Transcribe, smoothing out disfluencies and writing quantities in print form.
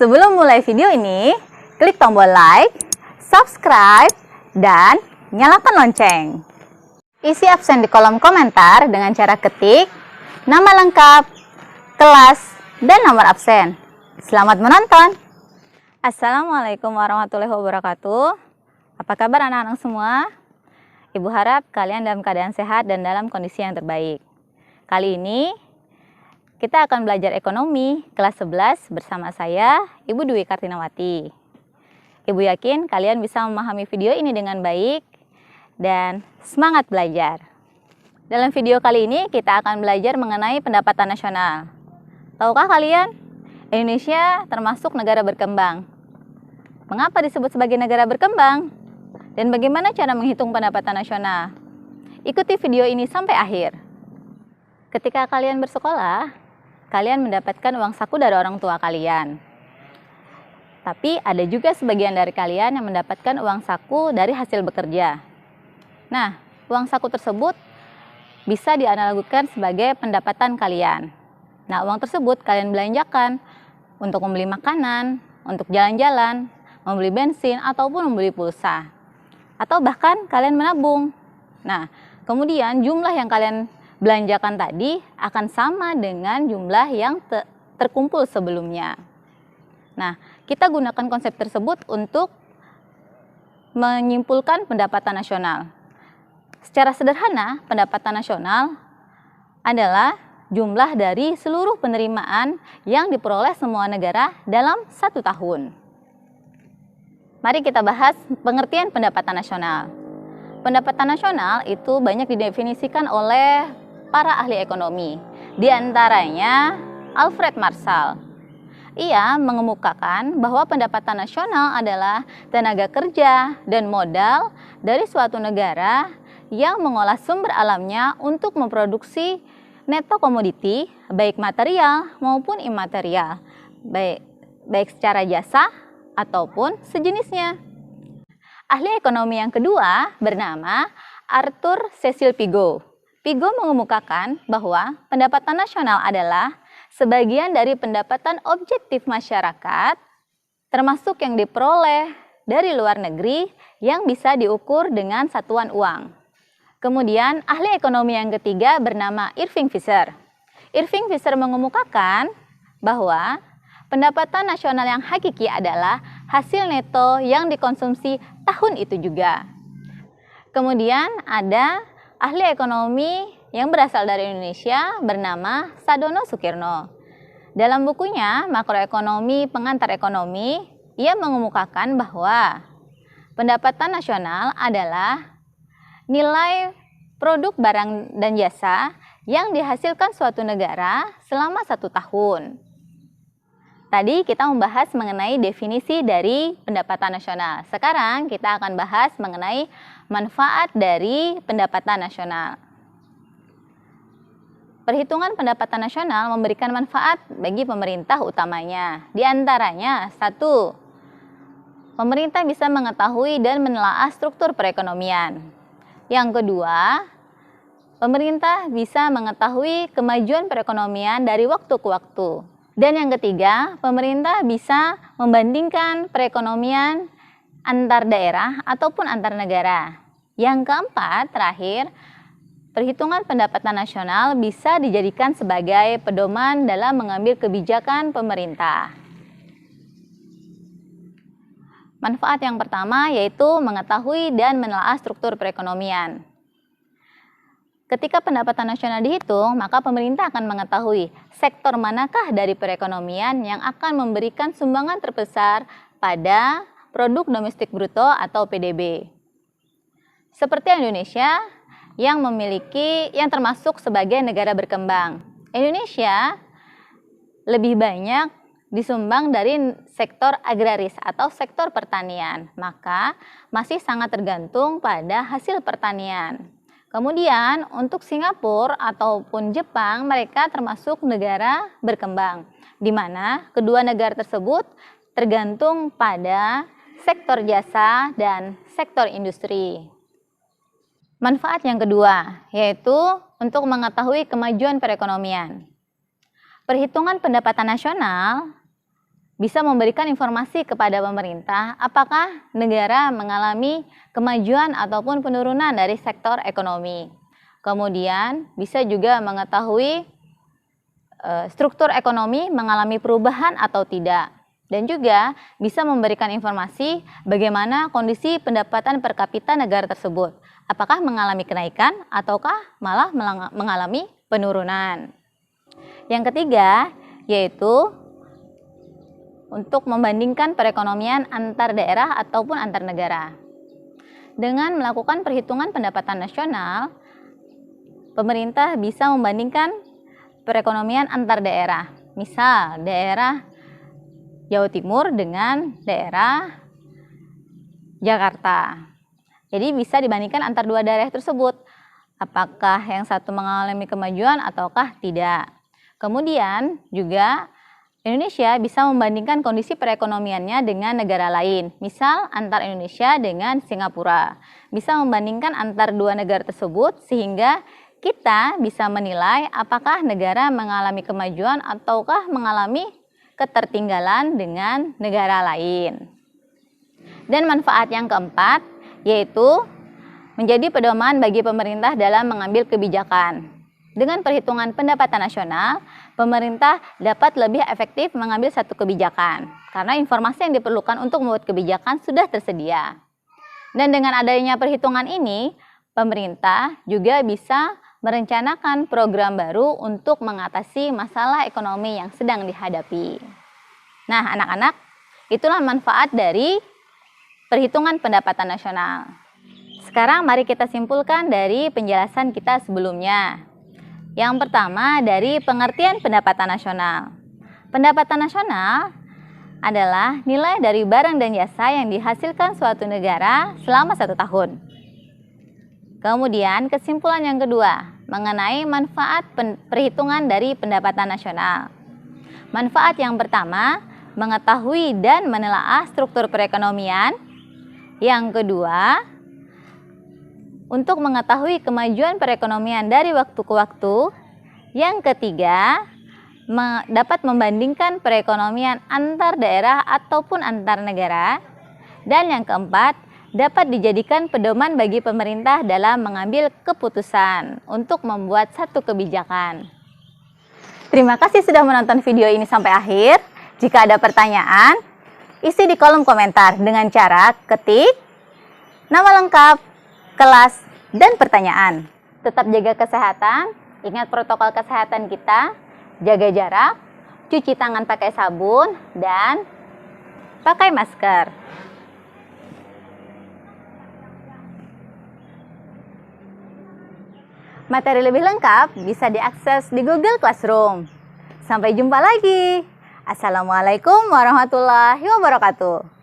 Sebelum mulai video ini, klik tombol like, subscribe, dan nyalakan lonceng. Isi absen di kolom komentar dengan cara ketik nama lengkap, kelas, dan nomor absen. Selamat menonton. Assalamualaikum warahmatullahi wabarakatuh. Apa kabar anak-anak semua? Ibu harap kalian dalam keadaan sehat dan dalam kondisi yang terbaik. Kali ini kita akan belajar ekonomi kelas 11 bersama saya, Ibu Dwi Kartinawati. Ibu yakin kalian bisa memahami video ini dengan baik dan semangat belajar. Dalam video kali ini kita akan belajar mengenai pendapatan nasional. Tahukah kalian, Indonesia termasuk negara berkembang. Mengapa disebut sebagai negara berkembang? Dan bagaimana cara menghitung pendapatan nasional? Ikuti video ini sampai akhir. Ketika kalian bersekolah, kalian mendapatkan uang saku dari orang tua kalian. Tapi ada juga sebagian dari kalian yang mendapatkan uang saku dari hasil bekerja. Nah, uang saku tersebut bisa dianalogikan sebagai pendapatan kalian. Nah, uang tersebut kalian belanjakan untuk membeli makanan, untuk jalan-jalan, membeli bensin, ataupun membeli pulsa. Atau bahkan kalian menabung. Nah, kemudian jumlah yang kalian belanjakan tadi akan sama dengan jumlah yang terkumpul sebelumnya. Nah, kita gunakan konsep tersebut untuk menyimpulkan pendapatan nasional. Secara sederhana, pendapatan nasional adalah jumlah dari seluruh penerimaan yang diperoleh semua negara dalam satu tahun. Mari kita bahas pengertian pendapatan nasional. Pendapatan nasional itu banyak didefinisikan oleh para ahli ekonomi, di antaranya Alfred Marshall. Ia mengemukakan bahwa pendapatan nasional adalah tenaga kerja dan modal dari suatu negara yang mengolah sumber alamnya untuk memproduksi neto komoditi, baik material maupun imaterial, baik secara jasa ataupun sejenisnya. Ahli ekonomi yang kedua bernama Arthur Cecil Pigot. Pigot mengemukakan bahwa pendapatan nasional adalah sebagian dari pendapatan objektif masyarakat, termasuk yang diperoleh dari luar negeri yang bisa diukur dengan satuan uang. Kemudian ahli ekonomi yang ketiga bernama Irving Fisher. Irving Fisher mengemukakan bahwa pendapatan nasional yang hakiki adalah hasil neto yang dikonsumsi tahun itu juga. Kemudian ada ahli ekonomi yang berasal dari Indonesia bernama Sadono Sukirno. Dalam bukunya Makroekonomi Pengantar Ekonomi, ia mengemukakan bahwa pendapatan nasional adalah nilai produk barang dan jasa yang dihasilkan suatu negara selama 1 tahun. Tadi kita membahas mengenai definisi dari pendapatan nasional. Sekarang kita akan bahas mengenai manfaat dari pendapatan nasional. Perhitungan pendapatan nasional memberikan manfaat bagi pemerintah utamanya. Di antaranya, 1. Pemerintah bisa mengetahui dan menelaah struktur perekonomian. Yang kedua, pemerintah bisa mengetahui kemajuan perekonomian dari waktu ke waktu. Dan yang ketiga, pemerintah bisa membandingkan perekonomian antar daerah ataupun antar negara. Yang keempat, terakhir, perhitungan pendapatan nasional bisa dijadikan sebagai pedoman dalam mengambil kebijakan pemerintah. Manfaat yang pertama yaitu mengetahui dan menelaah struktur perekonomian. Ketika pendapatan nasional dihitung, maka pemerintah akan mengetahui sektor manakah dari perekonomian yang akan memberikan sumbangan terbesar pada produk domestik bruto atau PDB. Seperti Indonesia yang termasuk sebagai negara berkembang. Indonesia lebih banyak disumbang dari sektor agraris atau sektor pertanian, maka masih sangat tergantung pada hasil pertanian. Kemudian untuk Singapura ataupun Jepang, mereka termasuk negara berkembang, di mana kedua negara tersebut tergantung pada sektor jasa dan sektor industri. Manfaat yang kedua yaitu untuk mengetahui kemajuan perekonomian. Perhitungan pendapatan nasional bisa memberikan informasi kepada pemerintah apakah negara mengalami kemajuan ataupun penurunan dari sektor ekonomi. Kemudian bisa juga mengetahui struktur ekonomi mengalami perubahan atau tidak. Dan juga bisa memberikan informasi bagaimana kondisi pendapatan per kapita negara tersebut. Apakah mengalami kenaikan ataukah malah mengalami penurunan. Yang ketiga yaitu untuk membandingkan perekonomian antar daerah ataupun antar negara. Dengan melakukan perhitungan pendapatan nasional, pemerintah bisa membandingkan perekonomian antar daerah. Misal, daerah Jawa Timur dengan daerah Jakarta. Jadi bisa dibandingkan antar dua daerah tersebut. Apakah yang satu mengalami kemajuan ataukah tidak. Kemudian juga Indonesia bisa membandingkan kondisi perekonomiannya dengan negara lain, misal antar Indonesia dengan Singapura. Bisa membandingkan antar dua negara tersebut sehingga kita bisa menilai apakah negara mengalami kemajuan ataukah mengalami ketertinggalan dengan negara lain. Dan manfaat yang keempat yaitu menjadi pedoman bagi pemerintah dalam mengambil kebijakan. Dengan perhitungan pendapatan nasional, pemerintah dapat lebih efektif mengambil satu kebijakan karena informasi yang diperlukan untuk membuat kebijakan sudah tersedia. Dan dengan adanya perhitungan ini, pemerintah juga bisa merencanakan program baru untuk mengatasi masalah ekonomi yang sedang dihadapi. Nah, anak-anak, itulah manfaat dari perhitungan pendapatan nasional. Sekarang mari kita simpulkan dari penjelasan kita sebelumnya. Yang pertama dari pengertian pendapatan nasional. Pendapatan nasional adalah nilai dari barang dan jasa yang dihasilkan suatu negara selama 1 tahun. Kemudian kesimpulan yang kedua mengenai manfaat perhitungan dari pendapatan nasional. Manfaat yang pertama mengetahui dan menelaah struktur perekonomian. Yang kedua, untuk mengetahui kemajuan perekonomian dari waktu ke waktu. Yang ketiga, dapat membandingkan perekonomian antar daerah ataupun antar negara. Dan yang keempat, dapat dijadikan pedoman bagi pemerintah dalam mengambil keputusan untuk membuat satu kebijakan. Terima kasih sudah menonton video ini sampai akhir. Jika ada pertanyaan, isi di kolom komentar dengan cara ketik nama lengkap, kelas, dan pertanyaan. Tetap jaga kesehatan, ingat protokol kesehatan kita, jaga jarak, cuci tangan pakai sabun, dan pakai masker. Materi lebih lengkap bisa diakses di Google Classroom. Sampai jumpa lagi. Assalamualaikum warahmatullahi wabarakatuh.